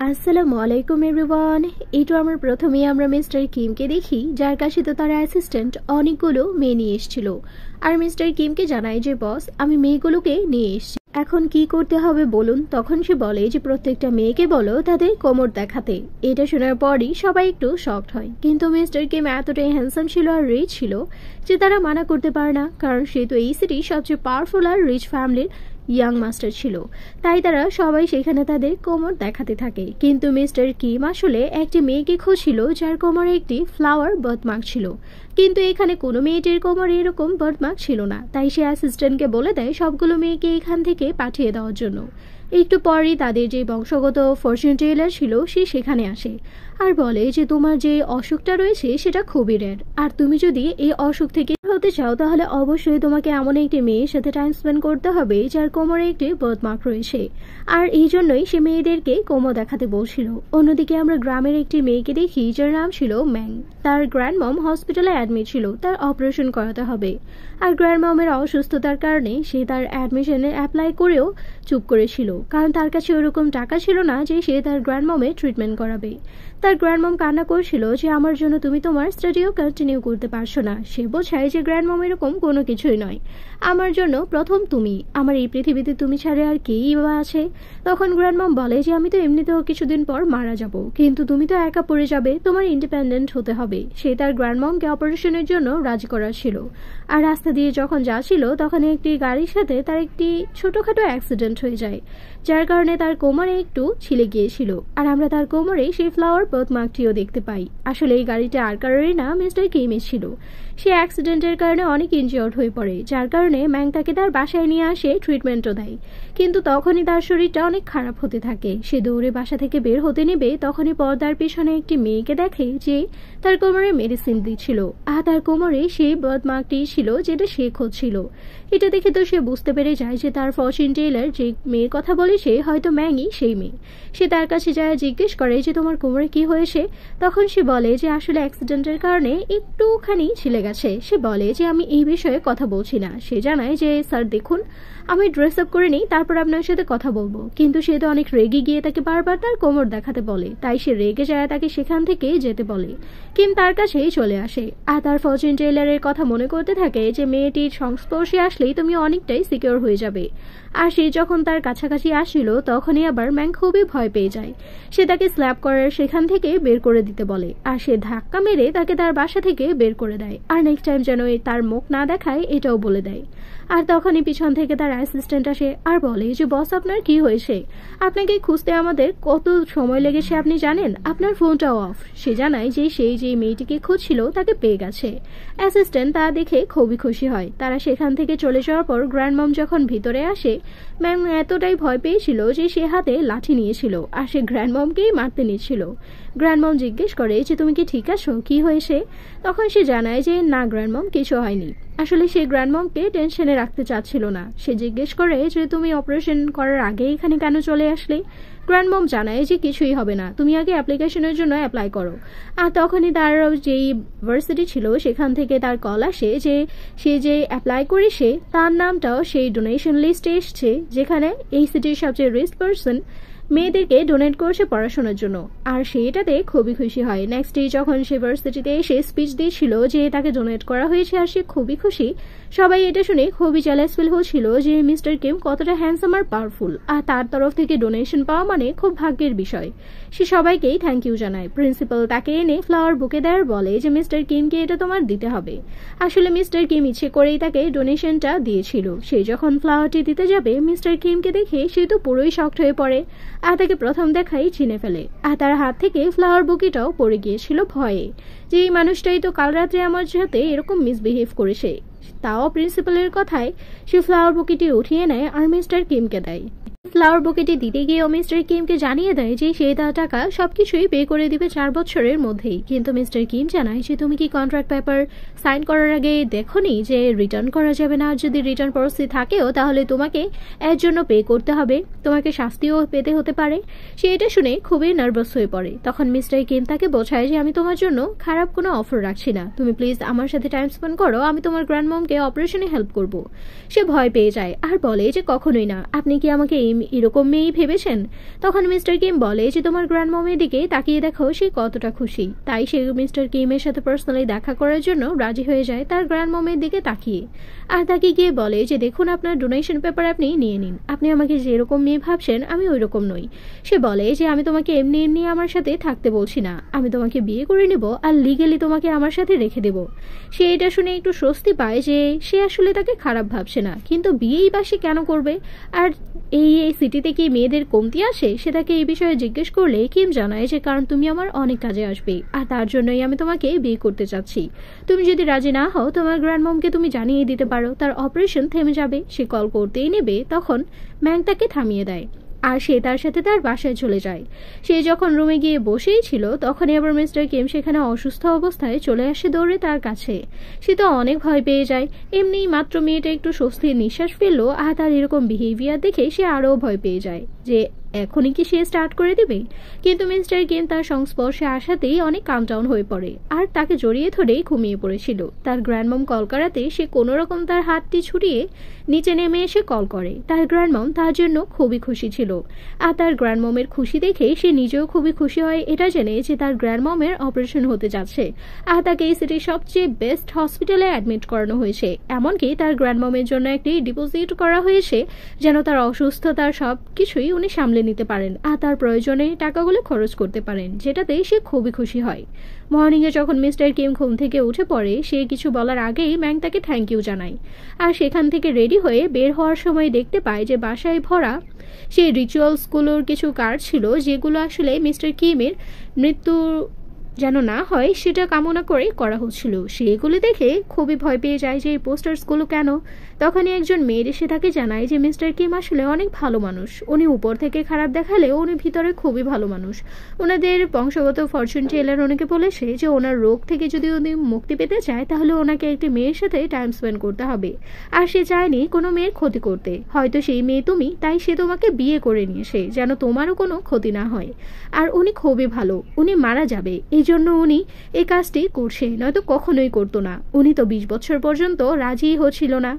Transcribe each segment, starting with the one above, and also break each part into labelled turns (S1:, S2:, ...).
S1: আসসালামু আলাইকুম এভরিওয়ান। এটা আমার প্রথমেই আমরা মিস্টার কিমকে দেখি, যার কাছে তো তার অ্যাসিস্ট্যান্ট অনেকগুলো মেয়ে নিয়ে এসেছিল। আর মিস্টার কিমকে জানায় যে বস, আমি মেয়েগুলোকে নিয়ে এসেছি, এখন কি করতে হবে বলুন। তখন সে বলে যে প্রত্যেকটা মেয়েকে বলো তাদের কোমর দেখাতে। এটা শোনার পরই সবাই একটু শকড হয়, কিন্তু মিস্টার কিম এতটাই হ্যান্ডসাম ছিল আর রিচ ছিল যে তারা মানা করতে পারে না, কারণ সে তো এই সিটির সবচেয়ে পাওয়ারফুল আর রিচ ফ্যামিলির ইয়াং মাস্টার ছিল। তাই তারা সবাই সেখানে তাদের কোমর দেখাতে থাকে। কিন্তু মিস্টার কিম আসলে একটি মেয়েকে খুঁজছিল যার কোমরে একটি ফ্লাওয়ার বার্থমার্ক ছিল, কিন্তু এখানে কোনো মেয়েটির কোমরে এরকম বার্থমার্ক ছিল না। তাই সে অ্যাসিস্ট্যান্টকে বলে দেয় সবগুলো মেয়েকে এখান থেকে পাঠিয়ে দেওয়ার জন্য। একটু পরই তাদের যে বংশগত ফরচুন টেলার ছিল সে সেখানে আসে আর বলে যে তোমার যে অসুখটা রয়েছে সেটা খুবই রেয়ার, আর তুমি যদি এই অসুখ থেকে হতে চাও তাহলে অবশ্যই তোমাকে এমন একটি মেয়ের সাথে টাইম স্পেন্ড করতে হবে যার কোমরে একটি বার্থমার্ক রয়েছে। আর এই জন্যই সে মেয়েদেরকে কোমর দেখাতে বলছিল। অন্যদিকে আমরা গ্রামের একটি মেয়েকে দেখি যার নাম ছিল ম্যাং। তার গ্র্যান্ডমম হসপিটালে অ্যাডমিট ছিল, তার অপারেশন করাতে হবে। আর গ্র্যান্ডমমের অসুস্থতার কারণে সে তার অ্যাডমিশনে অ্যাপ্লাই করেও চুপ করেছিল, কারণ তার কাছে ওরকম টাকা ছিল না যে সে তার গ্র্যান্ডমমের ট্রিটমেন্ট করাবে। তার গ্র্যান্ডমম কান্না করছিল যে আমার জন্য তুমি তোমার স্টাডিও কন্টিনিউ করতে পারছো না। সে বোঝায় যে গ্র্যান্ডমম এরকম কোনো কিছুই নয়, আমার জন্য প্রথম তুমি, আমার এই পৃথিবীতে তুমি ছাড়া আর কেই বা আছে। তখন গ্র্যান্ডমম বলে যে আমি তো এমনিতেও কিছুদিন পর মারা যাব, কিন্তু তুমি তো একা পড়ে যাবে, তোমার ইন্ডিপেন্ডেন্ট হতে হবে। সে তার গ্র্যান্ডমমকে অপারেশনের জন্য রাজি করা ছিল। আর রাস্তা দিয়ে যখন যাচ্ছিল তখন একটি গাড়ির সাথে তার একটি ছোটখাটো অ্যাক্সিডেন্ট হয়ে যায়, যার কারণে তার কোমরে একটু ছিলে গিয়েছিল। আর আমরা তার কোমরে সেই ফ্লাওয়ার বার্থমার্কটিও দেখতে পাই। আসলে এই গাড়িটা আর কারোরই না, মিস্টার কিমের ছিল। সে অ্যাক্সিডেন্টের কারণে অনেক ইনজিওর্ড হয়ে পড়ে, যার কারণে ম্যাং তাকে তার বাসায় নিয়ে আসে, ট্রিটমেন্টও দেয়। কিন্তু তখনই তার শরীরটা অনেক খারাপ হতে থাকে। সে দৌড়ে বাসা থেকে বের হতে নেবে, তখনই পর্দার পিছনে একটি মেয়েকে দেখে যে তার কোমরে মেডিসিন দিচ্ছিল। আর তার কোমরে সেই বার্থমার্কটি ছিল যেটা সে খুঁজছিল। এটা দেখে তো সে বুঝতে পেরে যায় যে তার ফরচুন টেলার যে মেয়ের কথা বলে সে হয়তো ম্যাংই সেই মেয়ে। সে তার কাছে যায়, জিজ্ঞেস করে যে তোমার কোমরে কি হয়েছে। তখন সে বলে যে আসলে অ্যাক্সিডেন্টের কারণে একটুখানি ছিলে গেছে। সে বলে যে আমি এই বিষয়ে কথা বলছি না। সে জানায় যে স্যার দেখুন, আমি ড্রেস আপ করে নিই, তারপর আপনার সাথে কথা বলবো। কিন্তু সে তো অনেক রেগে গিয়ে তাকে বারবার তার কোমর দেখাতে বলে, তাই সে রেগে যায়, তাকে সেখান থেকে যেতে বলে। কিম তার কাছেই চলে আসে আর তার ফরচুন টেলারের কথা মনে করতে থাকে যে মেয়েটির সংস্পর্শে আসলেই তুমি অনেকটাই সিকিউর হয়ে যাবে। আর সে যখন তার কাছাকাছি আসছিল তখনই আবার ম্যাং খুবই ভয় পেয়ে যায়। সে তাকে স্ল্যাপ করার সেখান থেকে বের করে দিতে বলে, আর সে ধাক্কা মেরে তাকে তার বাসা থেকে বের করে দেয়। আর নেক্সট টাইম যেন তার মুখ না দেখায় এটাও বলে দেয়। আর তখনই পিছন থেকে তার অ্যাসিস্ট্যান্ট আসে আর বলে যে বস, আপনার কি হয়েছে? আপনাকে খুঁজতে আমাদের কত সময় লেগেছে আপনি জানেন? আপনার ফোনটাও অফ। সে জানায় যে সেই যে মেয়েটিকে খুঁজছিল তাকে পেয়ে গেছে। অ্যাসিস্ট্যান্ট তা দেখে খুবই খুশি হয়। তারা সেখান থেকে চলে যাওয়ার পর গ্র্যান্ডমম যখন ভিতরে আসে, ম্যাম এতটাই ভয় পেয়েছিল যে সে হাতে লাঠি নিয়েছিল আর সে গ্র্যান্ডমমকেই মারতে নিয়েছিল। গ্র্যান্ডমম জিজ্ঞেস করে যে তুমি কি ঠিক আছো, কি হয়েছে? তখন সে জানায় যে না গ্র্যান্ডমম, কিছু হয়নি। আসলে সে গ্র্যান্ডমমকে টেনশনে রাখতে চাচ্ছিল না। সে জিজ্ঞেস করে যে তুমি অপারেশন করার আগে এখানে কেন চলে আসলে? গ্র্যান্ডমম জানায় যে কিছুই হবে না, তুমি আগে অ্যাপ্লিকেশনের জন্য অ্যাপ্লাই করো। আর তখনই তার যেই ভার্সিটি ছিল সেখান থেকে তার কল আসে যে সে যে অ্যাপ্লাই করেছে তার নামটাও সেই ডোনেশন লিস্টে এসছে, যেখানে এই সিটির সবচেয়ে রিচ পার্সন মেয়েদেরকে ডোনেট করছে পড়াশোনার জন্য। আর সে এটাতে খুবই খুশি হয়। নেক্সট ডে যখন সে ভার্সিটিতে এসে স্পিচ দিয়েছিল যে তাকে ডোনেট করা হয়েছে আর সে খুবই খুশি, সবাই এটা শুনে খুবই জেলাস ফিল হচ্ছিল যে মিস্টার কিম কতটা হ্যান্ডসাম আর পাওয়ারফুল, আর তার তরফ থেকে ডোনেশন পাওয়া মানে খুব ভাগ্যের বিষয়। সে সবাইকেই থ্যাংক ইউ জানায়। প্রিন্সিপাল তাকে এনে ফ্লাওয়ার বুকে দেওয়ার বলে যে মিস্টার কিমকে এটা তোমার দিতে হবে। আসলে মিস্টার কিম ইচ্ছে করেই তাকে ডোনেশনটা দিয়েছিল। সে যখন ফ্লাওয়ারটি দিতে যাবে মিস্টার কিমকে দেখে সে তো পুরোই শকড হয়ে পড়ে আর তাকে প্রথম দেখাই চিনে ফেলে। আর তার হাত থেকে ফ্লাওয়ার বুকেটাও পড়ে গিয়েছিল ভয়ে, যে এই মানুষটাই তো কাল রাত্রে আমার সাথে এরকম মিসবিহেভ করেছে। তাও প্রিন্সিপালের কথায় সে ফ্লাওয়ার বুকেটি উঠিয়ে নেয় আর মিস্টার কিমকে দেয়। ফ্লাওয়ার বুকেটি দিতে গিয়েও মিস্টার কিমকে জানিয়ে দেয় যে সে তার টাকা সবকিছুই পে করে দিবে 4 বছরের মধ্যেই। কিন্তু মিস্টার কিম জানায় যে তুমি কি কন্ট্রাক্ট পেপার সাইন করার আগে দেখোনি যে রিটার্ন করা যাবে না, আর যদি রিটার্ন পলিসি থাকেও তাহলে তোমাকে এর জন্য পে করতে হবে, তোমাকে শাস্তিও পেতে হতে পারে। সে এটা শুনে খুবই নার্ভাস হয়ে পড়ে। তখন মিস্টার কিম তাকে বোঝায় যে আমি তোমার জন্য খারাপ কোনো অফার রাখছি না, তুমি প্লিজ আমার সাথে টাইম স্পেন্ড করো, আমি তোমার গ্র্যান্ডমমকে অপারেশনে হেল্প করব। সে ভয় পেয়ে যায় আর বলে যে কখনোই না, আপনি কি আমাকে এই কিম এরকম মেয়েই ভেবেছেন? তখন মিস্টার কিম বলে যে তোমার গ্র্যান্ডমমের দিকে তাকিয়ে দেখো সে কতটা খুশি। তাই সে মিস্টার কিমের সাথে পার্সোনালি দেখা করার জন্য রাজি হয়ে যায় তার গ্র্যান্ডমমের দিকে তাকিয়ে। আর তাকে গিয়ে বলে যে দেখুন, আপনার ডোনেশন পেপার আপনি নিয়ে নিন। আপনি আমাকে যেরকম মেয়ে ভাবছেন আমি ওই রকম নই। সে বলে যে আমি তোমাকে এমনি এমনি আমার সাথে থাকতে বলছি না, আমি তোমাকে বিয়ে করে নেব আর লিগেলি তোমাকে আমার সাথে রেখে দেব। সে এটা শুনে একটু স্বস্তি পায় যে সে আসলে তাকে খারাপ ভাবছে না, কিন্তু বিয়েই বা সে কেন করবে? আর এই সিটিতে কি মেয়েদের কমতি আসে? সে তাকে এই বিষয়ে জিজ্ঞেস করলে কিম জানায় যে কারণ তুমি আমার অনেক কাজে আসবে আর তার জন্যই আমি তোমাকে বিয়ে করতে চাচ্ছি। তুমি যদি রাজি না হও তোমার গ্র্যান্ডমমকে তুমি জানিয়ে দিতে পারো, তার অপারেশন থেমে যাবে। সে কল করতেই নেবে তখন ম্যাং তাকে থামিয়ে দেয় আর সে তার সাথে তার বাসায় চলে যায়। সে যখন রুমে গিয়ে বসেই ছিল তখনই আবার মিস্টার কিম সেখানে অসুস্থ অবস্থায় চলে আসে দৌড়ে তার কাছে। সে তো অনেক ভয় পেয়ে যায়। এমনি মাত্র মেয়েটা একটু স্বস্তির নিঃশ্বাস ফেললো আর তার এরকম বিহেভিয়ার দেখে সে আরও ভয় পেয়ে যায় যে এখনই কি সে স্টার্ট করে দেবে। কিন্তু মিস্টার কিম তার সংস্পর্শে আসাতেই অনেক কাম ডাউন হয়ে পড়ে আর তাকে জড়িয়ে ধরেই ঘুমিয়ে পড়েছিল। তার গ্র্যান্ডমম কল করাতে সে কোনোরকম তার হাতটি ছুটিয়ে নিচে নেমে এসে কল করে। তার গ্র্যান্ডমম তার জন্য খুবই খুশি ছিল আর তার গ্র্যান্ডমমের খুশি দেখে সে নিজেও খুবই খুশি হয় এটা জেনে যে তার গ্র্যান্ডমমের অপারেশন হতে যাচ্ছে আর তাকে এই সিটির সবচেয়ে বেস্ট হসপিটালে অ্যাডমিট করানো হয়েছে। এমনকি তার গ্র্যান্ডমমের জন্য একটি ডিপোজিট করা হয়েছে যেন তার অসুস্থতার সব কিছুই উনি সামলে নিতে পারেন আর তার প্রয়োজনে টাকাগুলো খরচ করতে পারেন, যেটাতে সে খুবই খুশি হয়। মর্নিংয়ে যখন মিস্টার কিম ঘুম থেকে উঠে পড়ে সে কিছু বলার আগেই ম্যাং তাকে থ্যাংক ইউ জানায় আর সেখান থেকে রেডি হয়ে বের হওয়ার সময় দেখতে পায় যে বাসায় ভরা সেই রিচুয়ালসগুলোর কিছু কার্ড ছিল যেগুলো আসলে মিস্টার কিমের মৃত্যু যেন না হয় সেটা কামনা করে করা হচ্ছিল। সে এগুলি দেখে খুবই ভয় পেয়ে যায় যে এই পোস্টার্সগুলো কেন। তখনই একজন মেয়ের এসে তাকে জানায় যে মিস্টার কিম আসলে অনেক ভালো মানুষ। উনি উপর থেকে খারাপ দেখালেও উনি ভিতরে খুবই ভালো মানুষ। ওনাদের বংশগত ফরচুন টেলার ওনাকে বলেছে যে ওনার রোগ থেকে যদি উনি মুক্তি পেতে চায় তাহলে ওনাকে একটি মেয়ের সাথে টাইম স্পেন্ড করতে হবে আর সে চায়নি কোনো মেয়ের ক্ষতি করতে। হয়তো সেই মেয়ে তুমি, তাই সে তোমাকে বিয়ে করে নিয়েছে যেন তোমারও কোনো ক্ষতি না হয়। আর উনি খুবই ভালো, উনি মারা যাবে এই জন্য উনি এই কাজটি করছে, নয়তো কখনোই করতো না। উনি তো 20 বছর পর্যন্ত রাজিই হচ্ছিল না,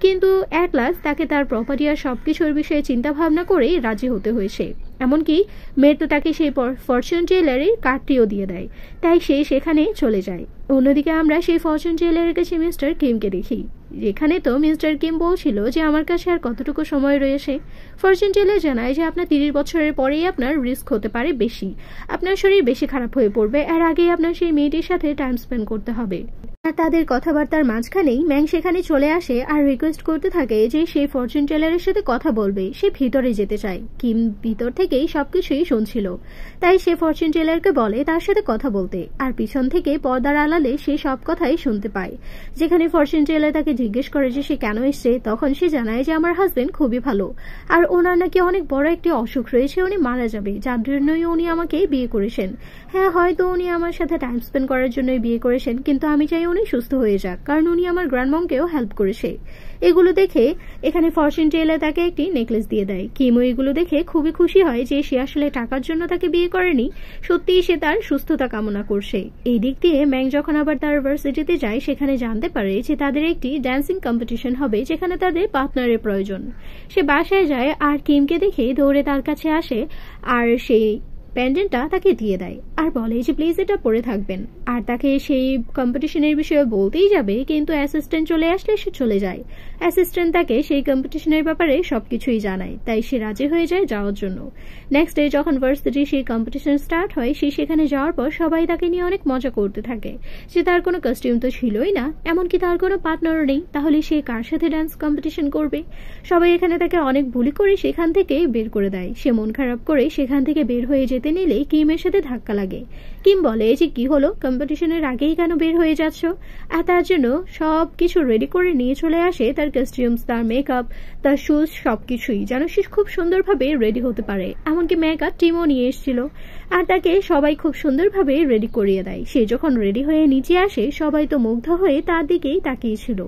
S1: কিন্তু অ্যাট লাস্ট তাকে তার প্রপার্টি আর সবকিছুর বিষয়ে চিন্তা ভাবনা করেই রাজি হতে হয়েছে। এমনকি মেয়ের তো তাকে সেই ফরচুন টেলারের কার্ডটিও দিয়ে দেয়, তাই সে সেখানে চলে যায়। অন্যদিকে আমরা সেই ফরচুন টেলারের কাছে মিস্টার কিমকে দেখি, যেখানে তো মিস্টার কিম বলছিল যে আমার কাছে আর কতটুকু সময় রয়েছে। ফরচুন টেলার জানায় যে আপনার 30 বছরের পরেই আপনার রিস্ক হতে পারে বেশি, আপনার শরীর বেশি খারাপ হয়ে পড়বে, আর আগেই আপনার সেই মেয়েটির সাথে টাইম স্পেন্ড করতে হবে। আর তাদের কথাবার্তার মাঝখানেই ম্যাং সেখানে চলে আসে আর রিকোয়েস্ট করতে থাকে যে সেই ফরচুন টেলারের সাথে কথা বলবে, সে ভিতরে যেতে চায়। কিম ভিতর থেকেই সবকিছুই শুনছিল, তাই সে ফরচুন টেলারকে বলে তার সাথে কথা বলতে, আর পিছন থেকে পর্দার আড়ালে সে সব কথাই শুনতে পায়। যেখানে ফরচুন টেলার তাকে জিজ্ঞেস করে যে সে কেন এসছে, তখন সে জানায় যে আমার হাজবেন্ড খুবই ভালো আর ওনার নাকি অনেক বড় একটি অসুখ রয়েছে, উনি মারা যাবে, যার জন্যই উনি আমাকে বিয়ে করেছেন। হ্যাঁ, হয়তো উনি আমার সাথে টাইম স্পেন্ড করার জন্যই বিয়ে করেছেন, কিন্তু আমি চাই উনি সুস্থ হয়ে যাক, কারণ উনি আমার গ্র্যান্ডমমকেও হেল্প করেছে। এগুলো দেখে এখানে ফরচুন টেলার তাকে একটি নেকলেস দিয়ে দেয়। কিমো এগুলো দেখে খুবই খুশি হয় যে সে আসলে টাকার জন্য তাকে বিয়ে করেনি, সত্যিই সে তার সুস্থতা কামনা করছে। এই দিক দিয়ে ম্যাং যখন আবার তার ভার্সিটিতে যায় সেখানে জানতে পারে যে তাদের একটি ড্যান্সিং কম্পিটিশন হবে যেখানে তাদের পার্টনারের প্রয়োজন। সে বাসায় যায় আর কিমকে দেখে দৌড়ে তার কাছে আসে আর সেই প্যান্ডেন্টটা তাকে দিয়ে দেয় আর বলে যে প্লিজ এটা পরে থাকবেন। আর তাকে সেই কম্পিটিশনের বিষয়ে বলতেই যাবে, কিন্তু অ্যাসিস্ট্যান্ট চলে আসলে সে চলে যায়। অ্যাসিস্ট্যান্ট তাকে সেই কম্পিটিশনের ব্যাপারে সবকিছুই জানায়, তাই সে রাজি হয়ে যায় যাওয়ার জন্য। নেক্সট ডে যখন ভার্সিটি সেই কম্পিটিশন স্টার্ট হয়, সে সেখানে যাওয়ার পর সবাই তাকে নিয়ে অনেক মজা করতে থাকে যে তার কোনো কস্টিউম তো ছিলই না, এমনকি তার কোনো পার্টনারও নেই, তাহলে সে কার সাথে ডান্স কম্পিটিশন করবে। সবাই এখানে তাকে অনেক বুলি করে সেখান থেকে বের করে দেয়। সে মন খারাপ করে সেখান থেকে বের হয়ে যেতে নিলেই কিমের সাথে ধাক্কা লাগে। কিম বলে যে কি হলো, কম্পিটিশনের আগেই কেন বের হয়ে যাচ্ছ? আর তার জন্য সব কিছু রেডি করে নিয়ে চলে আসে, তার কস্টিউমস, তার মেকআপ, তার শুজ, সবকিছুই যেন সে খুব সুন্দরভাবে রেডি হতে পারে। এমনকি মেকআপ টিমও নিয়ে এসেছিল আর তাকে সবাই খুব সুন্দরভাবে রেডি করিয়ে দেয়। সে যখন রেডি হয়ে নিচে আসে সবাই তো মুগ্ধ হয়ে তার দিকেই তাকিয়েছিল।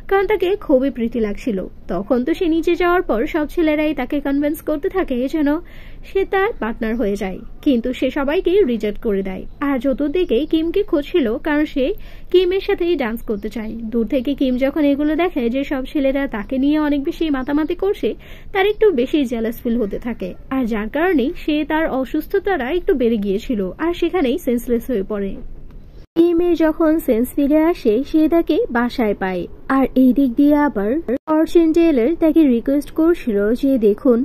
S1: কারণ তাকে খুবই প্রীতি লাগছিল। তখন তো সে নিচে যাওয়ার পর সব ছেলেরাই তাকে কনভিন্স করতে থাকে যেন সে তার পার্টনার হয়ে যায়, কিন্তু সে সবাইকে রিজেক্ট করে দেয়। আর চতুর্দিকে কিমকে খুঁজছিল, কারণ সে কিমের সাথেই ডান্স করতে চায়। দূর থেকে কিম যখন এগুলো দেখে যে সব ছেলেরা তাকে নিয়ে অনেক বেশি মাতামাতি করছে, তার একটু বেশি জেলাস ফিল হতে থাকে, আর যার কারণে সে তার অসুস্থতাটা একটু বেড়ে গিয়েছিল আর সেখানেই সেন্সলেস হয়ে পড়ে। কিমের যখন সেন্স ফিরে আসে সে তাকে বাসায় পায়। আর এই দিক দিয়ে আবার ফরচুন টেলার তাকে রিকোয়েস্ট করছিল যে দেখুন,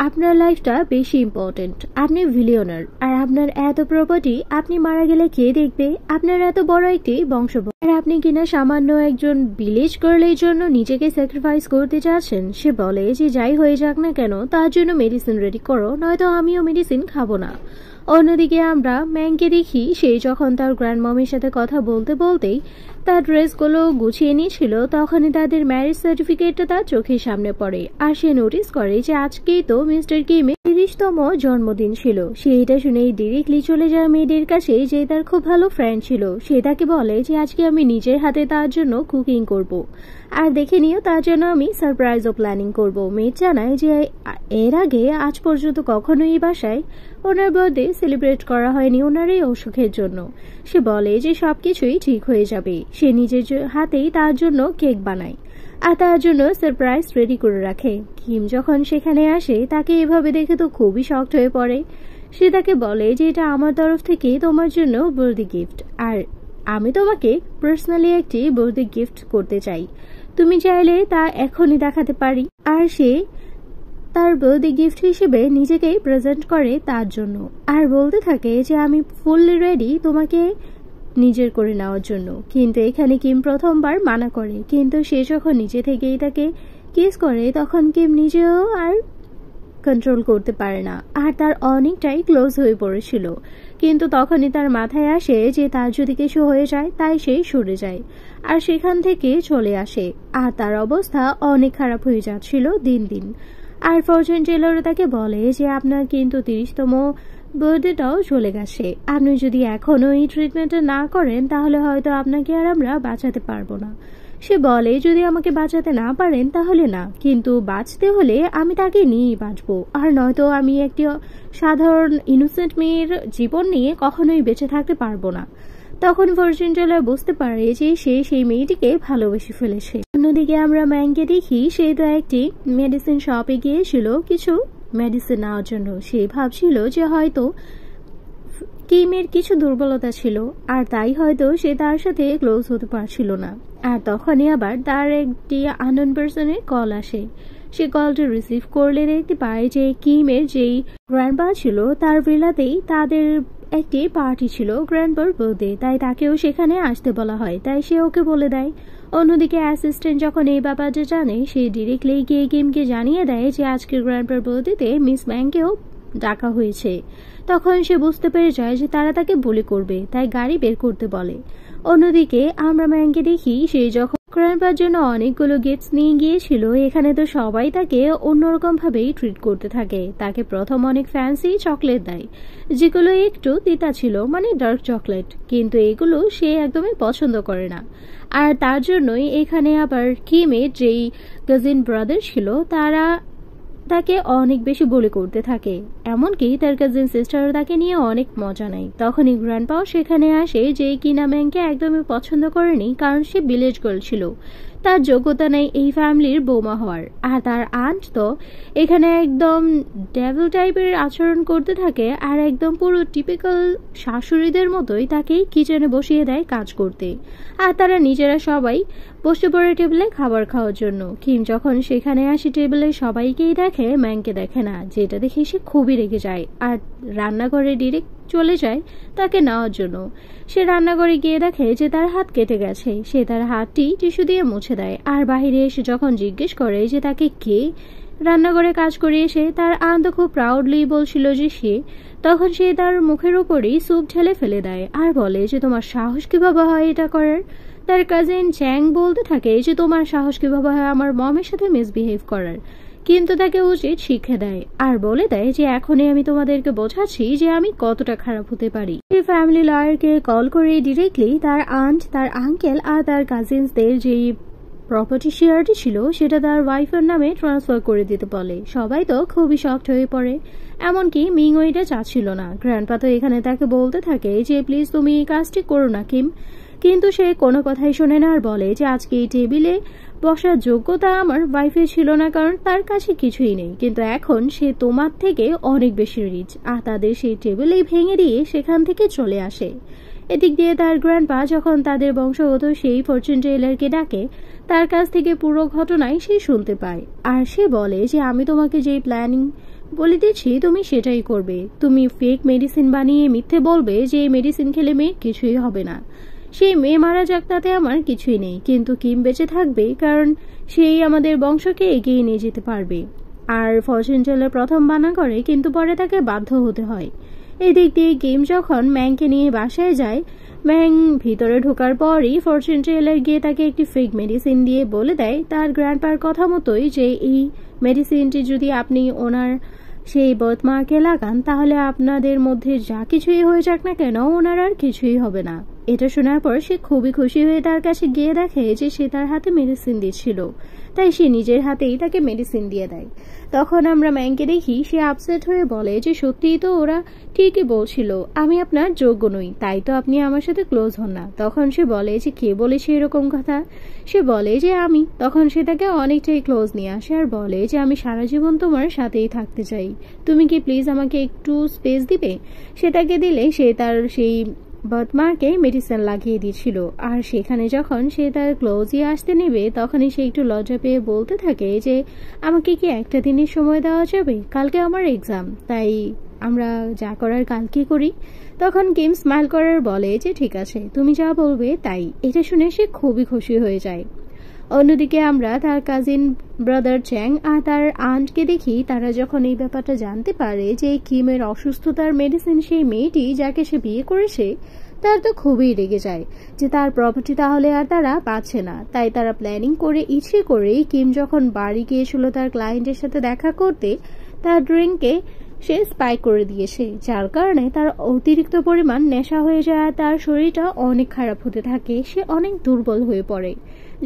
S1: আপনার লাইফটা বেশি ইম্পর্টেন্ট, আপনি ভিলিয়নার, আর আপনার এত প্রপার্টি, আপনি মারা গেলে কে দেখবে? আপনার এত বড় একটি বংশ, আর আপনি কিনা সামান্য একজন ভিলেজ গার্লের জন্য নিজেকে স্যাক্রিফাইস করতে চাচ্ছেন। সে বলে যে যাই হয়ে যাক না কেন তার জন্য মেডিসিন রেডি করো, নয়তো আমিও মেডিসিন খাবো না। অন্যদিকে আমরা ম্যাংকে দেখি সে যখন তার গ্র্যান্ড মমের সাথে কথা বলতে বলতেই তার ড্রেসগুলো গুছিয়ে নিয়েছিল, তখনই তাদের ম্যারেজ সার্টিফিকেটটা তার চোখের সামনে পড়ে। আর সে নোটিস করে যে আজকেই তো মিস্টার কিমের 30তম জন্মদিন ছিল। সে এটা শুনেই ডিরেক্টলি চলে যায় মেয়েদের কাছে, যে তার খুব ভালো ফ্রেন্ড ছিল। সে তাকে বলে যে আজকে আমি নিজের হাতে তার জন্য কুকিং করব, আর দেখে নিও তার জন্য আমি সারপ্রাইজও প্ল্যানিং করব। মেয়ে জানায় যে এর আগে আজ পর্যন্ত কখনোই এই বাসায় ওনার বার্থডে সেলিব্রেট করা হয়নি ওনার এই অসুখের জন্য। সে বলে যে সবকিছুই ঠিক হয়ে যাবে। সে নিজের হাতেই তার জন্য কেক বানায় আর তার জন্য সারপ্রাইজ রেডি করে রাখে। কিম যখন সেখানে আসে তাকে এভাবে দেখে তো খুবই শকড হয়ে পড়ে। সে তাকে বলে যে এটা আমার তরফ থেকে তোমার জন্য বার্থডে গিফট, আর আমি তোমাকে পার্সোনালি একটি বার্থডে গিফট করতে চাই, তুমি চাইলে তা এখনই দেখাতে পারি। আর সে তার বার্থডে গিফট হিসেবে নিজেকেই প্রেজেন্ট করে তার জন্য, আর বলতে থাকে যে আমি ফুললি রেডি তোমাকে নিজের করে নেওয়ার জন্য। কিন্তু এখানে কিম প্রথমবার মানা করে, কিন্তু সে যখন নিজে থেকেই তাকে কিস করে তখন কিম নিজেও আর কন্ট্রোল করতে পারে না, আর তার অনেকটাই ক্লোজ হয়ে পড়েছিল। কিন্তু তখনই তার মাথায় আসে যে তার যদি কিছু হয়ে যায়, তাই সে সরে যায় আর সেখান থেকে চলে আসে। আর তার অবস্থা অনেক খারাপ হয়ে যাচ্ছিল দিন দিন। আর ফরচুন টেলার তাকে বলে যে আপনার কিন্তু 30তম বার্থডেটাও চলে গেছে, আপনি যদি এখনো এই ট্রিটমেন্টটা না করেন তাহলে হয়তো আপনাকে আর আমরা বাঁচাতে পারবো না। সে বলে যদি আমাকে বাঁচাতে না পারেন তাহলে না, কিন্তু বাঁচতে হলে আমি তাকে নিয়েই বাঁচবো, আর নয়তো আমি একটি সাধারণ ইনোসেন্ট মেয়ের জীবন নিয়ে কখনোই বেঁচে থাকতে পারবো না। তখন ফরচুন টেলার বুঝতে পারে যে সে সেই মেয়েটিকে ভালোবেসে ফেলেছে। অন্যদিকে আমরা ম্যাংকে দেখি সে তো একটি মেডিসিন শপে গিয়েছিল কিছু মেডিসিন নেওয়ার জন্য। সে ভাবছিল যে হয়তো কিমের কিছু দুর্বলতা ছিল, আর তাই হয়তো সে তার সাথে ক্লোজ হতে পারছিল না। আর তখনই আবার তার একটি আননোন পার্সনের কল আসে। সে কলটি রিসিভ করলে দেখতে পায় যে কিমের যেই গ্র্যান্ডপা ছিল তার ভিলাতেই তাদের একটি পার্টি ছিল, গ্র্যান্ডপার বার্থডে, তাই তাকেও সেখানে আসতে বলা হয়, তাই সে ওকে বলে দেয়। অন্যদিকে অ্যাসিস্ট্যান্ট যখন এই ব্যাপারটা জানে সে ডিরেক্টলি গিয়ে কিমকে জানিয়ে দেয় যে আজকের গ্র্যান্ডপার বার্থডেতে মিস ম্যাংকেও ডাকা হয়েছে। তখন সে বুঝতে পেরে যায় যে তারা তাকে বলি করবে, তাই গাড়ি বের করতে বলে। অন্যদিকে আমরা ম্যাংকে দেখি সে যখন গ্র্যান্ডপার জন্য অনেকগুলো গিফটস নিয়ে গিয়েছিল, এখানে তো সবাই তাকে অন্যরকম ভাবেই ট্রিট করতে থাকে। তাকে প্রথম অনেক ফ্যান্সি চকলেট দেয় যেগুলো একটু তিতা ছিল, মানে ডার্ক চকলেট, কিন্তু এগুলো সে একদমই পছন্দ করে না। আর তার জন্যই এখানে আবার কিমের যেই কাজিন ব্রাদার ছিল তারা তাকে অনেক বেশি বলি করতে থাকে, এমনকি তার কাজিন সিস্টারও তাকে নিয়ে অনেক মজা নেয়। তখনই গ্র্যান্ডপাও সেখানে আসে যে কিনা ম্যাংকে একদমই পছন্দ করেনি, কারণ সে ভিলেজ গার্ল ছিল, তার যোগ্যতা নেই এই ফ্যামিলির বৌমা হওয়ার। আর তার আন্ট তো এখানে একদম ডেভিল টাইপের আচরণ করতে থাকে, আর একদম পুরো টিপিক্যাল শাশুড়িদের মতোই তাকেই কিচেনে বসিয়ে দেয় কাজ করতে। আর তারা নিজেরা সবাই বসে পড়ে টেবিলে খাবার খাওয়ার জন্য। কিম যখন সেখানে আসে টেবিলে সবাইকেই দেখে, ম্যাংকে দেখে না, যেটা দেখে সে খুবই রেগে যায় আর রান্নাঘরে ডিরেক্ট চলে যায় তাকে নেওয়ার জন্য। সে রান্নাঘরে গিয়ে দেখে যে তার হাত কেটে গেছে। সে তার হাতটি টিস্যু দিয়ে মুছে দেয়, আর বাহিরে এসে যখন জিজ্ঞেস করে যে তাকে কে রান্নাঘরে কাজ করিয়েছে, তার আনন্দ খুব প্রাউডলি বলছিল যে সে, তখন সে তার মুখের উপরই স্যুপ ঢেলে ফেলে দেয় আর বলে যে তোমার সাহস কিভাবে হয় এটা করার। তার কাজিন চ্যাং বলতে থাকে যে তোমার সাহস কিভাবে হয় আমার মমের সাথে মিসবিহেভ করার, কিন্তু তাকে উচিত শিক্ষা দেয় আর বলে দেয় যে এখনই আমি তোমাদেরকে বোঝাচ্ছি যে আমি কতটা খারাপ হতে পারি। সে ফ্যামিলি লয়ারকে কল করে ডিরেক্টলি তার আন্ট, তার আঙ্কেল আর তার কাজিনসদের যেই প্রপার্টি শেয়ারটি ছিল সেটা তার ওয়াইফের নামে ট্রান্সফার করে দিতে বলে। সবাই তো খুবই শকড হয়ে পড়ে, এমনকি মিংও এটা চাচ্ছিল না। গ্র্যান্ডপা তো এখানে তাকে বলতে থাকে যে প্লিজ তুমি এই কাজটি করো না কিম, কিন্তু সে কোনো কথাই শোনে না আর বলে যে আজকে এই টেবিলে বসার যোগ্যতা আমার ওয়াইফের ছিল না, কারণ তার কাছে কিছুই নেই, কিন্তু এখন সে তোমার থেকে অনেক বেশি রিচ। আর তাদের সেই টেবিলেই ভেঙে দিয়ে সেখান থেকে চলে আসে। এদিক দিয়ে তার গ্র্যান্ডপা যখন তাদের বংশগত সেই ফরচুন টেইলারকে ডাকে, তার কাছ থেকে পুরো ঘটনাই সে শুনতে পায়। আর সে বলে যে আমি তোমাকে যেই প্ল্যানিং বলে দিচ্ছি তুমি সেটাই করবে। তুমি ফেক মেডিসিন বানিয়ে মিথ্যে বলবে যে এই মেডিসিন খেলে মেয়ের কিছুই হবে না, সেই মেয়ে মারা যাক তাতে আমার কিছুই নেই, কিন্তু কিম বেঁচে থাকবে কারণ সেই আমাদের বংশকে এগিয়ে নিয়ে যেতে পারবে। আর ফরচুন টেলার প্রথম বানা করে, কিন্তু পরে তাকে বাধ্য হতে হয়। এদিক দিয়ে কিম যখন ম্যাংকে নিয়ে বাসায় যায়, ম্যাং ভিতরে ঢোকার পরই ফরচুন টেলার গিয়ে তাকে একটি ফেক মেডিসিন দিয়ে বলে দেয় তার গ্র্যান্ডপার কথা মতোই যে এই মেডিসিনটি যদি আপনি ওনার সেই বার্থমার্কে লাগান তাহলে আপনাদের মধ্যে যা কিছুই হয়ে যাক না কেন ওনার আর কিছুই হবে না। এটা শোনার পর সে খুবই খুশি হয়ে তার কাছে গিয়ে দেখে যে সে তার হাতে মেডিসিন দিচ্ছিল, তাই সে নিজের হাতেই তাকে মেডিসিন দিয়ে দেয়। তখন আমরা ম্যাংকে দেখি সে আপসেট হয়ে বলে যে সত্যিই তো ওরা ঠিকই বলছিল, আমি আপনার যোগ্য নই, তাই তো আপনি আমার সাথে ক্লোজ হন না। তখন সে বলে যে কে বলেছে এরকম কথা, সে বলে যে আমি। তখন সে তাকে অনেকটাই ক্লোজ নিয়ে আসে আর বলে যে আমি সারা জীবন তোমার সাথেই থাকতে চাই, তুমি কি প্লিজ আমাকে একটু স্পেস দিবে। সেটাকে দিলে সে তার সেই বার্থমার্কে মেডিসিন লাগিয়ে দিয়েছিল। আর সেখানে যখন সে তার ক্লোজই আসতে নেবে তখনই সে একটু লজ্জা পেয়ে বলতে থাকে যে আমাকে কি একটা দিনের সময় দেওয়া যাবে, কালকে আমার এক্সাম, তাই আমরা যা করার কালকে করি। তখন কিম স্মাইল করার বলে যে ঠিক আছে তুমি যা বলবে তাই। এটা শুনে সে খুবই খুশি হয়ে যায়। অন্যদিকে আমরা তার কাজিন ব্রাদার চ্যাং আর তার আন্টকে দেখি, তারা যখন এই ব্যাপারটা জানতে পারে যে কিমের অসুস্থতার মেডিসিন সেই মেয়েটি যাকে সে বিয়ে করেছে, তার তো খুবই রেগে যায় যে তার প্রপার্টি তাহলে আর তারা পাচ্ছে না। তাই তারা প্ল্যানিং করে ইচ্ছে করেই কিম যখন বাড়ি গিয়েছিল তার ক্লায়েন্টের সাথে দেখা করতে, তার ড্রিঙ্কে সে স্পাইক করে দিয়েছে, যার কারণে তার অতিরিক্ত পরিমাণ নেশা হয়ে যায়, তার শরীরটা অনেক খারাপ হতে থাকে, সে অনেক দুর্বল হয়ে পড়ে,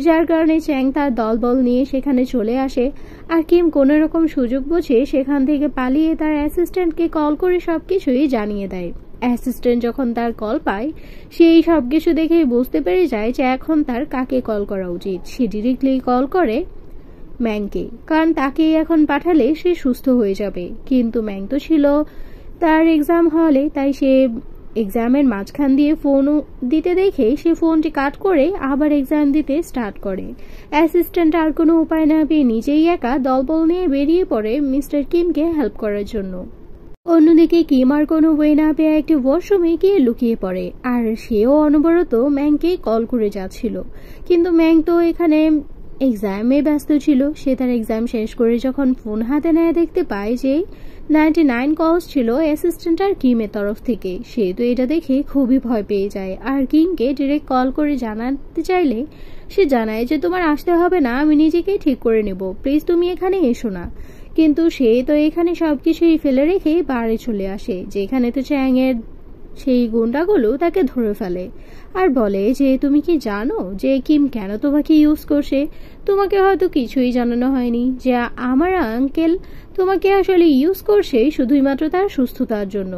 S1: যার কারণে চ্যাং তার দলবল নিয়ে সেখানে চলে আসে। আর কিম কোনো রকম সুযোগ বুঝে সেখান থেকে পালিয়ে তার অ্যাসিস্ট্যান্টকে কল করে সবকিছুই জানিয়ে দেয়। অ্যাসিস্ট্যান্ট যখন তার কল পায় সেই সবকিছু দেখেই বুঝতে পেরে যায় যে এখন তার কাকে কল করা উচিত। সে ডিরেক্টলি কল করে ম্যাংকে, কারণ তাকেই এখন পাঠালে সে সুস্থ হয়ে যাবে। কিন্তু ম্যাং তো ছিল তার এক্সাম হলে, তাই সে এক্সামের মাঝখান দিয়ে ফোন দিতে দেখে সে ফোনটি কাট করে আবার এক্সাম দিতে স্টার্ট করে। অ্যাসিস্ট্যান্ট আর কোনো উপায় না পেয়ে নিজেই একা দলবল নিয়ে বেরিয়ে পড়ে মিস্টার কিমকে হেল্প করার জন্য। অন্যদিকে কিম আর কোনো ওয়ে না পেয়ে একটি ওয়াশরুমে গিয়ে লুকিয়ে পড়ে, আর সেও অনবরত ম্যাংকে কল করে যাচ্ছিল, কিন্তু ম্যাং তো এখানে এক্সামে ব্যস্ত ছিল। সে তার এক্সাম শেষ করে যখন ফোন হাতে নেয় দেখতে পায় যে 99 কলস ছিল অ্যাসিস্ট্যান্ট আর কিমের তরফ থেকে। সে তো এটা দেখে খুবই ভয় পেয়ে যায়, আর কিমকে ডিরেক্ট কল করে জানাতে চাইলে সে জানায় যে তোমার আসতে হবে না, আমি নিজেকেই ঠিক করে নেব, প্লিজ তুমি এখানে এসো না। কিন্তু সে তো এখানে সবকিছুই ফেলে রেখে বাড়ি চলে আসে, যেখানে তো চ্যাংয়ের সেই গুন্ডাগুলো তাকে ধরে ফেলে আর বলে যে তুমি কি জানো যে কিম কেন তোমাকে ইউজ করছে। তোমাকে হয়তো কিছুই জানানো হয়নি যে আমার আঙ্কেল তোমাকে আসলে ইউজ করছে শুধুই মাত্র তার সুস্থতার জন্য।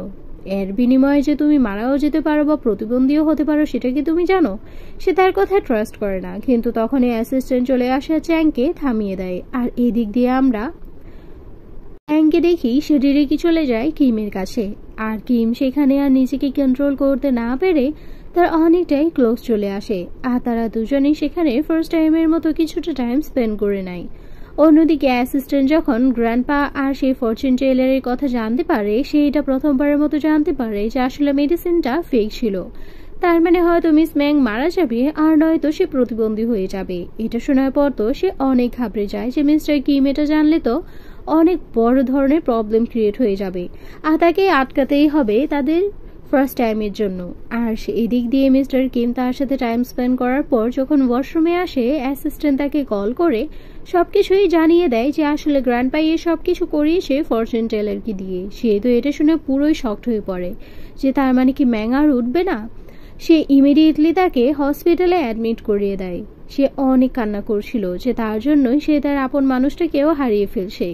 S1: এর বিনিময়ে যে তুমি মারাও যেতে পারো বা প্রতিবন্ধীও হতে পারো সেটা কি তুমি জানো। সে তার কথা ট্রাস্ট করে না, কিন্তু তখনই অ্যাসিস্ট্যান্ট চলে আসে চ্যাংকে থামিয়ে দেয়। আর এই দিক দিয়ে আমরা চ্যাংকে দেখি সে ডিরেক্টলি চলে যায় কিমের কাছে, আর কিম সেখানে আর নিজেকে কন্ট্রোল করতে না পেরে তার অনেকটাই ক্লোজ চলে আসে, আর তারা দুজনেই সেখানে ফার্স্ট টাইমের মতো কিছুটা টাইম স্পেন্ড করে নেয়। অন্যদিকে অ্যাসিস্ট্যান্ট যখন গ্র্যান্ডপা আর সেই ফরচুন টেইলারের কথা জানতে পারে, সে এটা প্রথমবারের মতো জানতে পারে যে আসলে মেডিসিনটা ফেক ছিল। তার মানে হয়তো মিস ম্যাং মারা যাবে আর নয়তো সে প্রতিবন্ধী হয়ে যাবে। এটা শোনার পর তো সে অনেক ঘাবড়ে যায় যে মিস্টার কিম এটা জানলে তো অনেক বড় ধরনের প্রবলেম ক্রিয়েট হয়ে যাবে, আর তাকে আটকাতেই হবে তাদের ফার্স্ট টাইমের জন্য। আর এই দিক দিয়ে মিস্টার কিম তার সাথে টাইম স্পেন্ড করার পর যখন ওয়াশরুমে আসে, অ্যাসিস্ট্যান্ট তাকে কল করে সবকিছুই জানিয়ে দেয় যে আসলে গ্র্যান্ডপাই সবকিছু করিয়েছে ফরচুন টেলারকে দিয়ে। সে তো এটা শুনে পুরোই শকড হয়ে পড়ে যে তার মানে কি ম্যাং আর উঠবে না। সে ইমিডিয়েটলি তাকে হসপিটালে অ্যাডমিট করিয়ে দেয়। সে অনেক কান্না করছিল যে তার জন্যই সে তার আপন মানুষটাকেও হারিয়ে ফেলছে।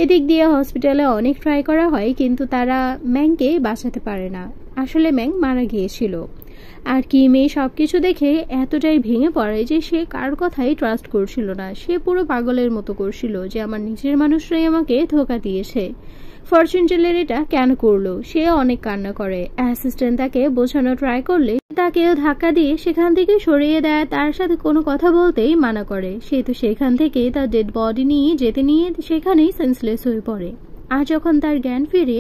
S1: এদিক দিয়ে হসপিটালে অনেক ট্রাই করা হয়, কিন্তু তারা ম্যাংকে বাঁচাতে পারে না। আসলে ম্যাং মারা গিয়েছিল। আর কিম এই সবকিছু দেখে এতটাই ভেঙে পড়ে যে সে কার কথাই ট্রাস্ট করছিল না। সে পুরো পাগলের মতো করছিল যে আমার নিজের মানুষরাই আমাকে ধোঁকা দিয়েছে, ফরচুন টেলার এটা কেন করলো। সে অনেক কান্না করে। অ্যাসিস্ট্যান্ট তাকে বোঝানো ট্রাই করলে তাকেও ধাক্কা দিয়ে সেখান থেকে সরিয়ে দেয়, তার সাথে কোনো কথা বলতেই মানা করে। সে তো সেখান থেকে তার ডেড বডি নিয়ে সেখানেই সেন্সলেস হয়ে পড়ে। আর যখন তার জ্ঞান ফিরে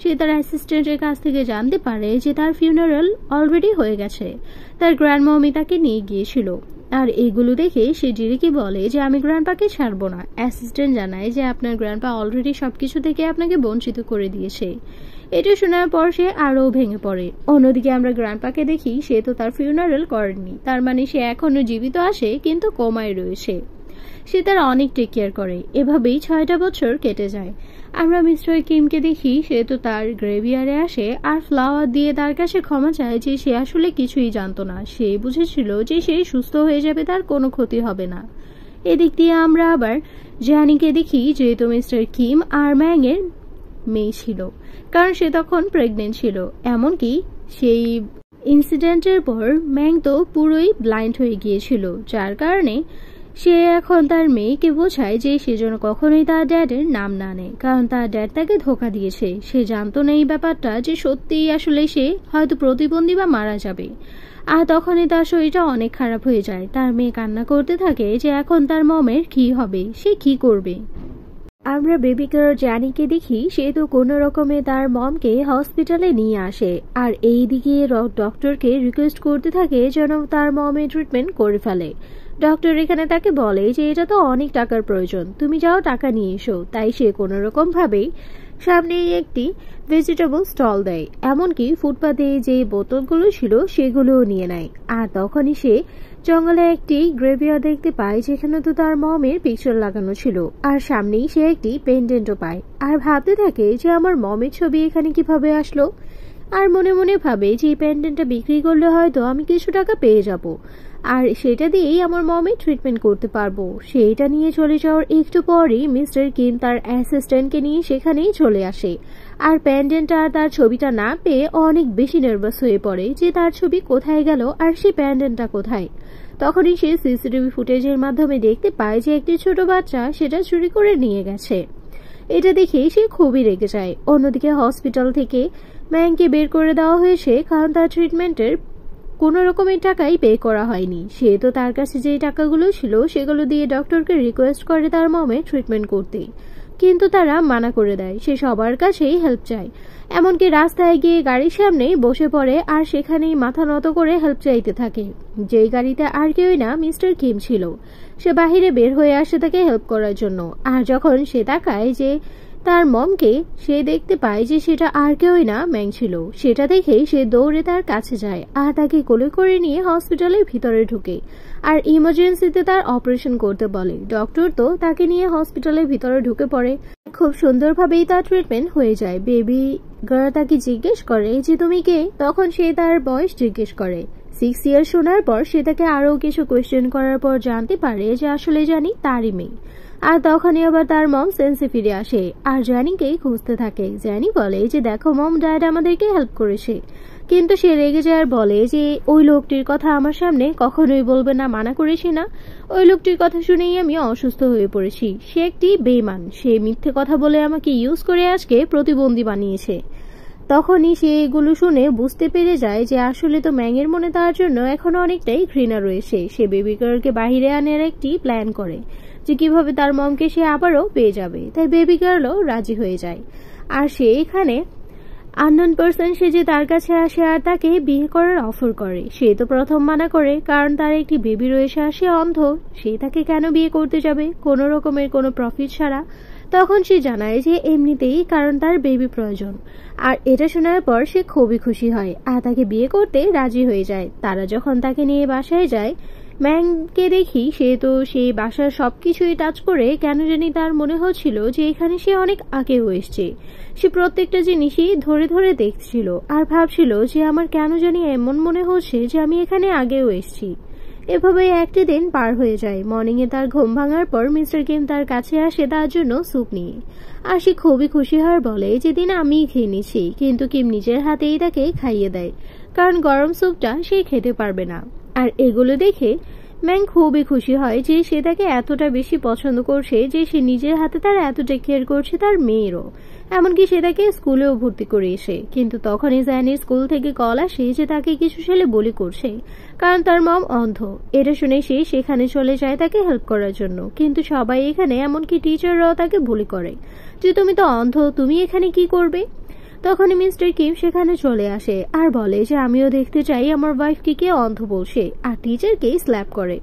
S1: সে তার অ্যাসিস্ট্যান্টের কাছ থেকে জানতে পারে যে তার ফিউনারাল অলরেডি হয়ে গেছে, তার গ্র্যান্ডমমি তাকে নিয়ে গিয়েছিল। আর এগুলো দেখে সে ডিরেক্টলি বলে যে আমি গ্র্যান্ডপাকে ছাড়বো না। অ্যাসিস্ট্যান্ট জানায় যে আপনার গ্র্যান্ডপা অলরেডি সবকিছু থেকে আপনাকে বঞ্চিত করে দিয়েছে। এটা শোনার পর সে আরও ভেঙে পড়ে। অন্যদিকে আমরা গ্র্যান্ডপাকে দেখি সে তো তার ফিউনারাল করেননি, তার মানে সে এখনো জীবিত আছে কিন্তু কোমায় রয়েছে। সে তার অনেক টেক কেয়ার করে। এভাবেই 6টা বছর কেটে যায়। আমরা মিস্টার কিমকে দেখি সে তো তার গ্রেভিয়ারে আসে আর ফ্লাওয়ার দিয়ে তার কাছে ক্ষমা চায় যে সে আসলে কিছুই জানতো না। সে বুঝেছিল যে সে সুস্থ হয়ে যাবে, তার কোনো ক্ষতি হবে না। এদিক দিয়ে আমরা আবার জ্যানিকে দেখি যেহেতু মিস্টার কিম আর ম্যাংয়ের মেয়ে ছিল, কারণ সে তখন প্রেগনেন্ট ছিল। এমনকি সেই ইনসিডেন্টের পর ম্যাং তো পুরোই ব্লাইন্ড হয়ে গিয়েছিল, যার কারণে সে এখন তার মেয়েকে বোঝায় যে সে যেন কখনোই তার ড্যাডের নাম না নেয়, কারণ তার ড্যাড তাকে ধোঁকা দিয়েছে। সে জানতো না এই ব্যাপারটা যে সত্যিই আসলে সে হয়তো প্রতিবন্ধী বা মারা যাবে। আর তখনই তার শরীরটা অনেক খারাপ হয়ে যায়। তার মেয়ে কান্না করতে থাকে যে এখন তার মমের কি হবে, সে কি করবে। আমরা বেবি গার্ল জ্যানিকে দেখি সে তো কোনো রকমে তার মমকে হসপিটালে নিয়ে আসে, আর এই দিকে ডক্টরকে রিকোয়েস্ট করতে থাকে যেন তার মমের ট্রিটমেন্ট করে ফেলে। ডক্টর এখানে তাকে বলে যে এটা তো অনেক টাকার প্রয়োজন, তুমি যাও টাকা নিয়ে এসো। তাই সে কোনো রকম ভাবেই সামনেই একটি ভেজিটেবল স্টল দেয়, এমনকি ফুটপাতে যে বোতলগুলো ছিল সেগুলোও নিয়ে নেয়। আর তখনই সে জঙ্গলে একটি গ্রেভিয়ার দেখতে পায় যেখানে তো তার মমের পিকচার লাগানো ছিল, আর সামনেই সে একটি পেন্ডেন্টও পায়। আর ভাবতে থাকে যে আমার মমের ছবি এখানে কিভাবে আসলো। আর মনে মনে ভাবে যে এই পেন্ডেন্টটা বিক্রি করলে হয়তো আমি কিছু টাকা পেয়ে যাব, আর সেটা দিয়েই আমার মমের ট্রিটমেন্ট করতে পারবো। সেইটা নিয়ে চলে যাওয়ার একটু পরেই মিস্টার কিম তার অ্যাসিস্ট্যান্টকে নিয়ে সেখানেই চলে আসে। আর প্যান্ডেন্টটা আর তার ছবিটা না পেয়ে অনেক বেশি নার্ভাস হয়ে পড়ে যে তার ছবি কোথায় গেল আর সেই প্যান্ডেন্টটা কোথায়। তখনই সে সিসিটিভি ফুটেজের মাধ্যমে দেখতে পায় যে একটি ছোট বাচ্চা সেটা চুরি করে নিয়ে গেছে। এটা দেখে সে খুবই রেগে যায়। অন্যদিকে হসপিটাল থেকে ম্যাংকে বের করে দেওয়া হয়েছে, কারণ তার ট্রিটমেন্টের কোনো রকমের টাকাই পে করা হয়নি। সে তো তার কাছে যে টাকাগুলো ছিল সেগুলো দিয়ে ডক্টরকে রিকোয়েস্ট করে তার মমে ট্রিটমেন্ট করতে, কিন্তু তারা মানা করে দেয়। সে সবার কাছেই হেল্প চায়, এমনকি রাস্তায় গিয়ে গাড়ির সামনেই বসে পড়ে আর সেখানেই মাথা নত করে হেল্প চাইতে থাকে। যেই গাড়িতে আর কেউই না মিস্টার কিম ছিল, সে বাহিরে বের হয়ে আসে তাকে হেল্প করার জন্য। আর যখন সে তাকায় যে তার মমকে, সে দেখতে পায় যে সেটা আর কেউই না ম্যাং ছিল। সেটা দেখেই সে দৌড়ে তার কাছে যায় আর তাকে কোলে করে নিয়ে হসপিটালের ভিতরে ঢুকে আর ইমার্জেন্সিতে তার অপারেশন করতে বলে। ডক্টর তো তাকে নিয়ে হসপিটালের ভিতরে ঢুকে পড়ে। খুব সুন্দরভাবেই তার ট্রিটমেন্ট হয়ে যায়। বেবি গার্ল তাকে জিজ্ঞেস করে যে তুমি কে, তখন সে তার বয়স জিজ্ঞেস করে। 6 ইয়ার শোনার পর সে তাকে আরো কিছু কোয়েশ্চেন করার পর জানতে পারে যে আসলে জানি তারই মেয়ে। আর তখনই আবার তার মম সেন্সে ফিরে আসে আর জ্যানিকেই খুঁজতে থাকে। জ্যানি বলে যে দেখো মম, ড্যাড আমাদেরকে হেল্প করেছে, কিন্তু সে রেগে যায় আর বলে যে ওই লোকটির কথা আমার সামনে কখনোই বলবে না, মানা করেছি না। ওই লোকটির কথা শুনেই আমি অসুস্থ হয়ে পড়েছি। সে একটি বেঈমান, সে মিথ্যে কথা বলে আমাকে ইউজ করে আজকে প্রতিবন্ধী বানিয়েছে। তখনই সে এগুলো শুনে বুঝতে পেরে যায় যে আসলে তো ম্যাংয়ের মনে তার জন্য এখনো অনেকটাই ঘৃণা রয়েছে। সে বেবি গার্লকে বাহিরে আনার একটি প্ল্যান করে যে কিভাবে তার মমকে সে আবারও পেয়ে যাবে। তাই বেবি গার্লও রাজি হয়ে যায়। আর সে এখানে আননোন পার্সন সে যে তার কাছে আসে আর তাকে বিয়ে করার অফার করে। সে তো প্রথম মানা করে, কারণ তার একটি বেবি রয়েছে আর সে অন্ধ, সে তাকে কেন বিয়ে করতে যাবে কোনো রকমের কোনো প্রফিট ছাড়া। তখন সে জানায় যে এমনিতেই কারণ তার বেবি প্রয়োজন। আর এটা শোনার পর সে খুবই খুশি হয় আর তাকে বিয়ে করতে রাজি হয়ে যায়। তারা যখন তাকে নিয়ে বাসায় যায়, ম্যাংকে দেখি সে তো সেই বাসার সবকিছুই টাচ করে কেন জানি তার মনে হচ্ছিল যে এখানে সে অনেক আগেও এসছে। সে প্রত্যেকটা জিনিসই ধরে ধরে দেখছিল আর ভাবছিল যে আমার কেন জানি এমন মনে হচ্ছে যে আমি এখানে আগেও এসছি। এভাবেই একটি দিন পার হয়ে যায়। মর্নিংয়ে তার ঘুম ভাঙার পর মিস্টার কিম তার কাছে আসে তার জন্য স্যুপ নিয়ে, আর সে খুবই খুশি হয়ে বলে যেদিন আমিই খেয়ে নিচ্ছি, কিন্তু কিম নিজের হাতেই তাকে খাইয়ে দেয় কারণ গরম স্যুপটা সে খেতে পারবে না। আর এগুলো দেখে ম্যাং খুবই খুশি হয় যে সে তাকে এতটা বেশি পছন্দ করছে যে সে নিজের হাতে তার এতটা কেয়ার করছে তার মেয়েরও, এমনকি সে তাকে স্কুলেও ভর্তি করিয়েছে। কিন্তু তখনই জ্যানির স্কুল থেকে কল আসে যে তাকে কিছু ছেলে বুলি করছে কারণ তার মম অন্ধ। এটা শুনে সে সেখানে চলে যায় তাকে হেল্প করার জন্য, কিন্তু সবাই এখানে এমনকি টিচাররাও তাকে বুলি করে যে তুমি তো অন্ধ, তুমি এখানে কি করবে। তখনই মিস্টার কিম সেখানে চলে আসে আর বলে যে আমিও দেখতে চাই আমার ওয়াইফকে কে অন্ধ বলছে, আর টিচারকে স্ল্যাপ করে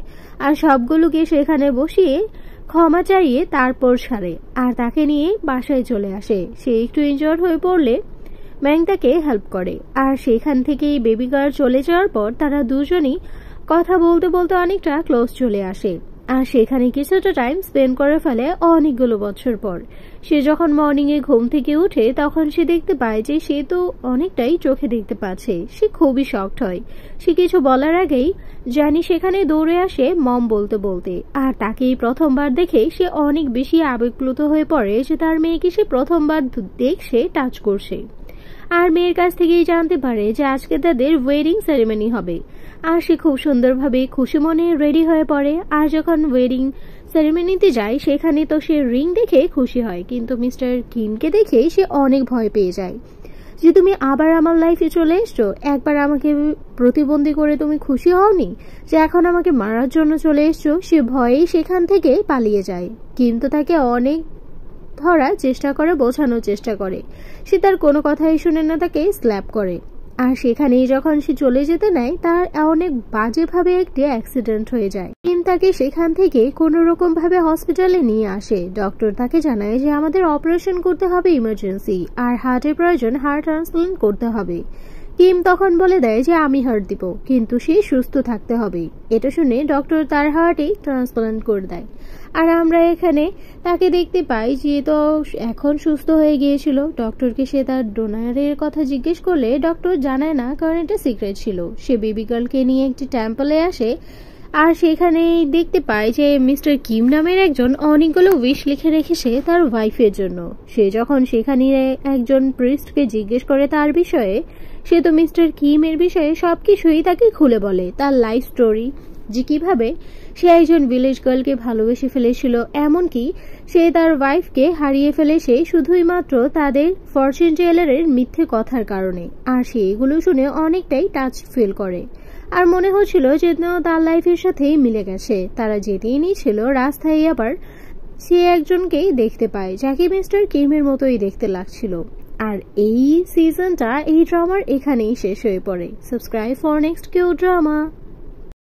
S1: আর সবগুলোকে সেখানে বসিয়ে ক্ষমা চাইয়ে তারপর ছাড়ে আর তাকে নিয়ে বাসায় চলে আসে। সে একটু ইনজয়ার্ড হয়ে পড়লে ম্যাং তাকে হেল্প করে, আর সেখান থেকেই বেবি গার্ল চলে যাওয়ার পর তারা দুজনই কথা বলতে বলতে অনেকটা ক্লোজ চলে আসে। আর সেখানে কিছুটা টাইম স্পেন্ড করে ফেলে অনেকগুলো বছর পর। সে যখন মর্নিংয়ে ঘুম থেকে উঠে তখন সে দেখতে পায় যে সে তো অনেকটাই চোখে দেখতে পাচ্ছে। সে খুবই শকড হয়। সে কিছু বলার আগেই জানি সেখানে দৌড়ে আসে মম বলতে বলতে, আর তাকেই প্রথমবার দেখে সে অনেক বেশি আবেগপ্লুত হয়ে পড়ে যে তার মেয়েকে সে প্রথমবার দেখছে টাচ করছে। আর মেয়ের কাছ থেকেই জানতে পারে যে আজকে তাদের ওয়েডিং সেরেমনি হবে। আর সে খুব সুন্দরভাবে খুশি মনে রেডি হয়ে পড়ে। আর যখন ওয়েডিং সেরেমনিতে যায় সেখানে তো সে রিং দেখে খুশি হয়, কিন্তু মিস্টার কিমকে দেখে সে অনেক ভয় পেয়ে যায় যে তুমি আবার আমার লাইফে চলে এসছো, একবার আমাকে প্রতিবন্ধী করে তুমি খুশি হওনি যে এখন আমাকে মারার জন্য চলে এসছো। সে ভয়েই সেখান থেকে পালিয়ে যায়, কিন্তু তাকে অনেক ধরার চেষ্টা করে, বোঝানোর চেষ্টা করে। সে তার কোনো কথাই শুনে না, তাকে স্ল্যাপ করে। আর সেখানেই যখন সে চলে যেতে নেয় তার অনেক বাজেভাবে একটি অ্যাক্সিডেন্ট হয়ে যায়। কিম তাকে সেখান থেকে কোনো রকম ভাবে হসপিটালে নিয়ে আসে। ডক্টর তাকে জানায় যে আমাদের অপারেশন করতে হবে ইমার্জেন্সি, আর হার্টের প্রয়োজন, হার্ট ট্রান্সপ্লান্ট করতে হবে। কিম তখন বলে দেয় যে আমি হার্ট দিব, কিন্তু সে সুস্থ থাকতে হবে। এটা শুনে ডক্টর তার হার্টই ট্রান্সপ্লান্ট করে দেয়। আর আমরা এখানে তাকে দেখতে পাই যে তো এখন সুস্থ হয়ে গিয়েছিল। ডক্টরকে সে তার ডোনারের কথা জিজ্ঞেস করলে ডক্টর জানায় না, কারণ এটা সিক্রেট ছিল। সে বেবি গার্লকে নিয়ে একটি টেম্পলে আসে আর সেখানে দেখতে পায় যে মিস্টার কিম নামের একজন অনেকগুলো উইশ লিখে রেখেছে তার ওয়াইফের জন্য। সে যখন সেখানে একজন প্রিস্টকে জিজ্ঞেস করে তার বিষয়ে, সে তো মিস্টার কিমের বিষয়ে সবকিছুই তাকে খুলে বলে, তার লাইফ স্টোরি, যে কিভাবে সে একজন ভিলেজ গার্লকে ভালোবেসে ফেলেছিল, এমনকি সে তার ওয়াইফকে হারিয়ে ফেলেছে শুধুই মাত্র তাদের ফরচুন টেলারের মিথ্যে কথার কারণে। আর সে এগুলো শুনে অনেকটাই টাচ ফিল করে আর মনে হচ্ছিল যে তার লাইফের সাথেই মিলে গেছে। তারা যেতেই নিয়েছিল রাস্তায় আবার সে একজনকেই দেখতে পায় যাকে মিস্টার কিমের মতোই দেখতে লাগছিল। আর এই সিজনটা এই ড্রামার এখানেই শেষ হয়ে পড়ে। Subscribe for next Q drama.